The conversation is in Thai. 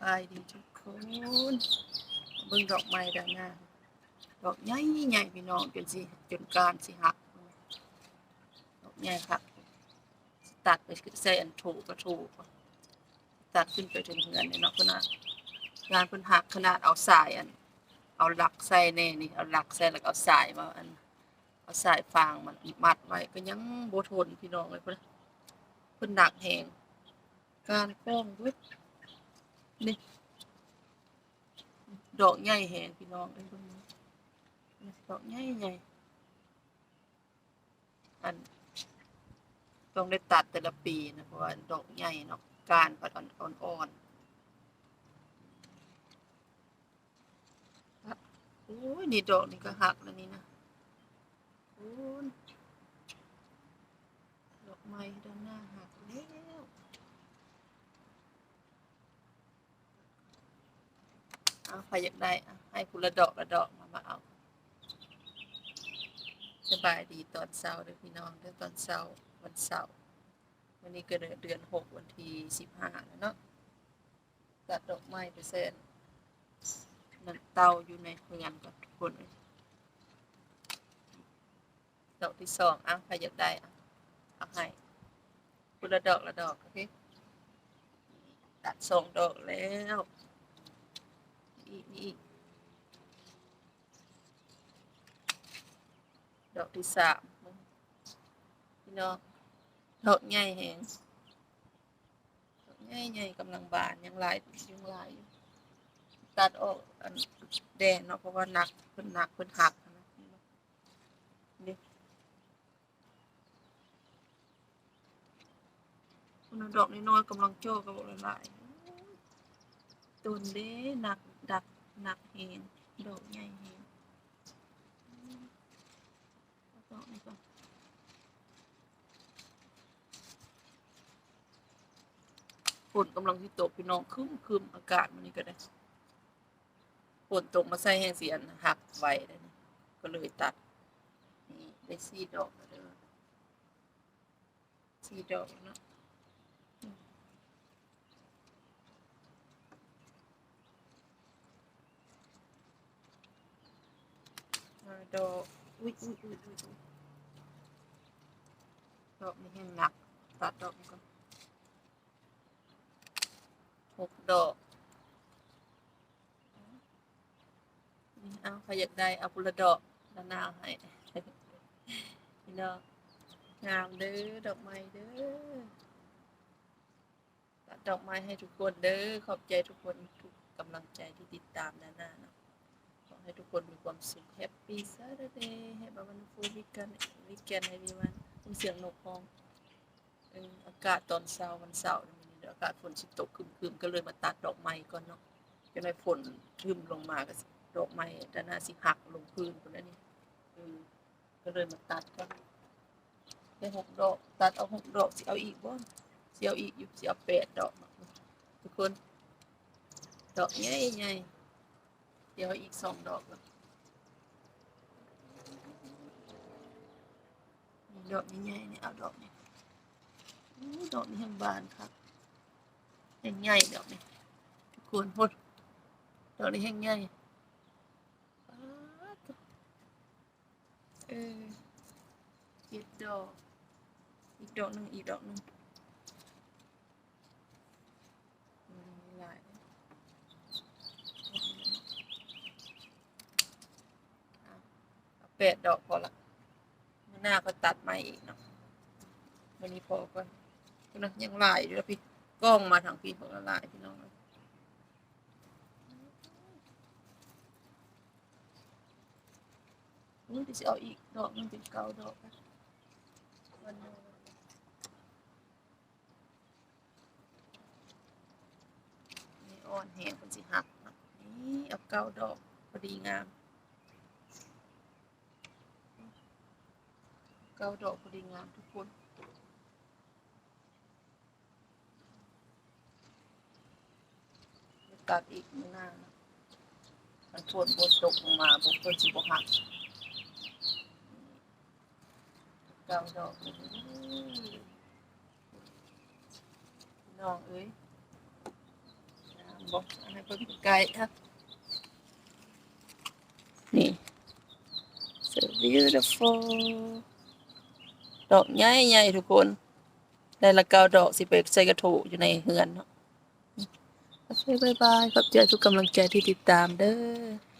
บายดีทุกคนเบิ่งดอกไม้ด้านหน้าดอกใหญ่ๆพี่น้องจนกรานสิหักดอกใหญ่คักสิตัดไปใส่อันถูก็ถูกตัดขึ้นไปถึงเฮือนนี่เนาะเพิ่นน่ะงานเพิ่นหักขนาดเอาสายเอาหลักใส่แน่นี่เอาหลักใส่แล้วก็เอาสายมาเอาสายฟางมันมัดไว้ก็ยังบ่ทนพี่น้องเอ้ยเพิ่นหนักแฮงการป้องเบิดนี่ดอกใหญ่แฮงพี่น้องเอ้ยเบิ่งดอกใหญ่ๆอันต้องได้ตัดแต่ละปีนะเพราะว่าดอกใหญ่เนาะก้านเพิ่นอ่อนๆโอ้ยนี่ดอกนี่ก็หักแล้วนี่นะโอ้ยดอกไม้ด้านหน้าหักแล้วเอาใครอยากได้ให้ผู้ละดอกละดอกมาเอาสบายดีตอนเช้าเด้อพี่น้องเด้อตอนเช้าวันเสาร์วันนี้ก็เดือน6วันที่15แล้วเนาะตัดดอกไม้ไปเส้นนั่นเตาอยู่ในเรือนกับทุกคนดอกที่2ใครอยากได้เอาให้ผู้ละดอกละดอกโอเคตัด2ดอกแล้วอีกดอกที่3พี่น้องดอกใหญ่แฮงดอกใหญ่ๆกำลังบานยังหลายอยู่ตัดออกอันแดงเนาะเพราะว่าหนักเพิ่นหักนะนี่คุณดอกน้อยๆกำลังโจ้ก็บอกหลายๆต้นเด้หนักแฮงดอกใหญ่แฮงดอกนี้ก่อนฝนกำลังสิตกพี่น้องครึมๆอากาศมื้อนี้ก็ได้ฝนตกมาใส่แฮงสิหักไว้ได้นี่ก็เลยตัดนี่ได้4ดอกแล้วเด้อ4ดอกเนาะ5ดอกอุ๊ยดอกนี้แฮงหนักตัดดอกนี้ก่อน6ดอกนี่เอาใครอยากได้เอาผู้ละดอกด้านหน้าให้พี่น้องงามเด้อดอกไม้เด้อตัดดอกไม้ให้ทุกคนเด้อขอบใจทุกคนทุกกำลังใจที่ติดตามด้านหน้าเนาะขอให้ทุกคนมีความสุข Happy Saturday Have a wonderful weekend everyone เสียงนกร้องอากาศตอนเช้าวันเสาร์มื้อนี้อากาศฝนสิตกครึมๆก็เลยมาตัดดอกไม้ก่อนเนาะจังได๋ฝนครึ้มลงมาก็ดอกไม้ด้านหน้าสิหักลงพื้นพุ่นแล้วนี่ก็เลยมาตัดก่อนได้6ดอกตัดเอา6ดอกสิเอาอีกบ่สิเอาอีกอยู่สิเอา8ดอกทุกคนดอกใหญ่ๆเดี๋ยวอีก2ดอกก่อนนี่ดอกใหญ่ๆนี่เอาดอกนี้ดอกนี้แฮ่งบานคักแฮ่งใหญ่ดอกนี้ทุกคนพุ่นดอกนี้แฮ่งใหญ่ป๊าดโต7ดอกอีกดอกหนึ่งหลายเอา8ดอกพอละมื้อหน้าก็ตัดใหม่อีกเนาะมื้อนี้พอก่อนพุ่นน่ะยังหลายอยู่เด้อพี่กล้องมาทางพี่เพิ่นก็หลายพี่น้องเอ้ยเดี๋ยวสิเอาอีกดอกหนึ่งเป็น9ดอกนะวันหนึ่งนี่อ่อนแฮงเพิ่นสิหักเนาะนี่เอา9ดอกพอดีงาม9ดอกพอดีงามทุกคนตัดอีกมื้อหน้าเนาะมันฝนบ่ตกลงมาบ่เพิ่นสิบ่หัก9ดอกพี่น้องเอ้ยงาม บอกให้เบิ่งไกลๆฮะนี่ so beautiful ดอกใหญ่ๆทุกคนได้ละ9 ดอกสิไปใส่กระโถอยู่ในเฮือนเนาะโอเคบ๊ายบายขอบใจทุกกำลังใจที่ติดตามเด้อ